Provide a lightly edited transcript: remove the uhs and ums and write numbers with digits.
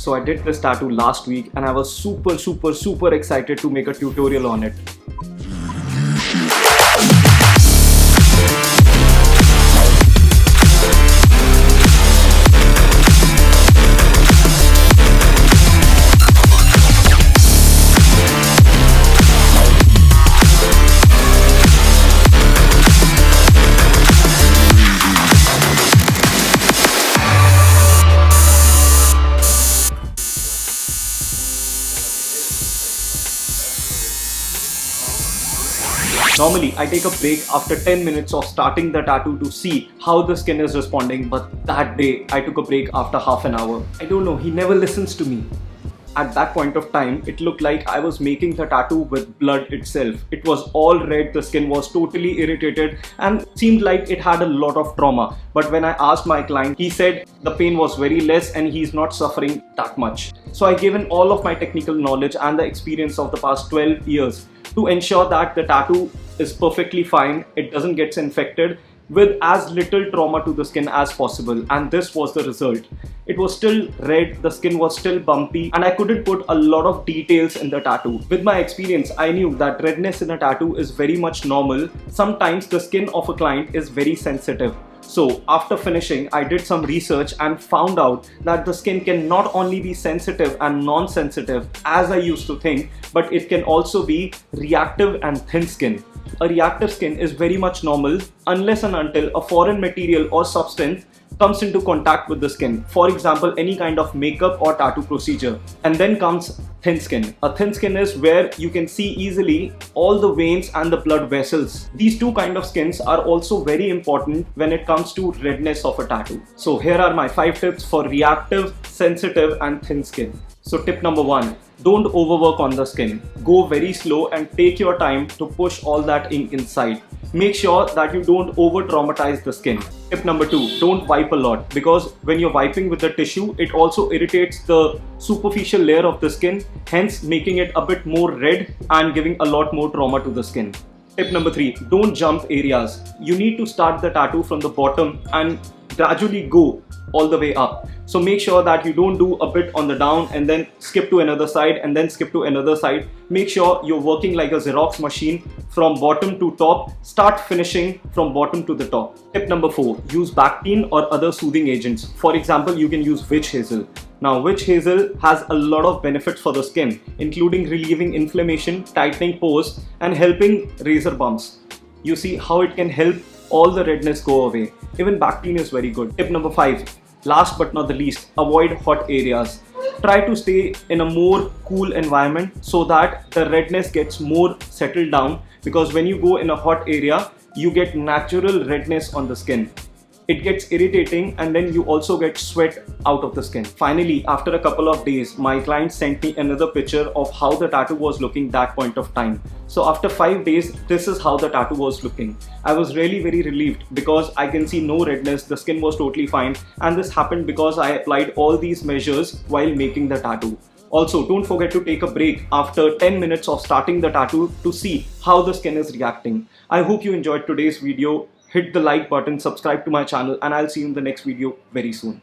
So I did this tattoo last week and I was super excited to make a tutorial on it. Normally, I take a break after 10 minutes of starting the tattoo to see how the skin is responding, but that day I took a break after half an hour. I don't know, he never listens to me. At that point of time, it looked like I was making the tattoo with blood itself. It was all red, the skin was totally irritated and seemed like it had a lot of trauma. But when I asked my client, he said the pain was very less and he's not suffering that much. So I gave in all of my technical knowledge and the experience of the past 12 years to ensure that the tattoo is perfectly fine, it doesn't get infected, with as little trauma to the skin as possible, and this was the result. It was still red, the skin was still bumpy, and I couldn't put a lot of details in the tattoo. With my experience, I knew that redness in a tattoo is very much normal. Sometimes the skin of a client is very sensitive. So after finishing, I did some research and found out that the skin can not only be sensitive and non-sensitive as I used to think, but it can also be reactive and thin skin. A reactive skin is very much normal unless and until a foreign material or substance comes into contact with the skin. For example, any kind of makeup or tattoo procedure. And then comes thin skin. A thin skin is where you can see easily all the veins and the blood vessels. These two kind of skins are also very important when it comes to redness of a tattoo. So here are my 5 tips for reactive, sensitive and thin skin. So tip number 1, don't overwork on the skin. Go very slow and take your time to push all that ink inside. Make sure that you don't over traumatize the skin. Tip number 2, don't wipe a lot, because when you're wiping with the tissue, it also irritates the superficial layer of the skin, hence making it a bit more red and giving a lot more trauma to the skin. Tip number 3, don't jump areas. You need to start the tattoo from the bottom and gradually go all the way up. So make sure that you don't do a bit on the down and then skip to another side and then skip to another side. Make sure you're working like a Xerox machine from bottom to top. Start finishing from bottom to the top. Tip number 4, use BACTINE or other soothing agents. For example, you can use witch hazel. Now, witch hazel has a lot of benefits for the skin, including relieving inflammation, tightening pores, and helping razor bumps. You see how it can help all the redness go away. Even BACTINE is very good. Tip number 5, last but not the least, avoid hot areas. Try to stay in a more cool environment so that the redness gets more settled down, because when you go in a hot area, you get natural redness on the skin. It gets irritating and then you also get sweat out of the skin. Finally, after a couple of days, my client sent me another picture of how the tattoo was looking that point of time. So after 5 days, this is how the tattoo was looking. I was really very relieved because I can see no redness, the skin was totally fine, and this happened because I applied all these measures while making the tattoo. Also, don't forget to take a break after 10 minutes of starting the tattoo to see how the skin is reacting. I hope you enjoyed today's video. Hit the like button, subscribe to my channel, and I'll see you in the next video very soon.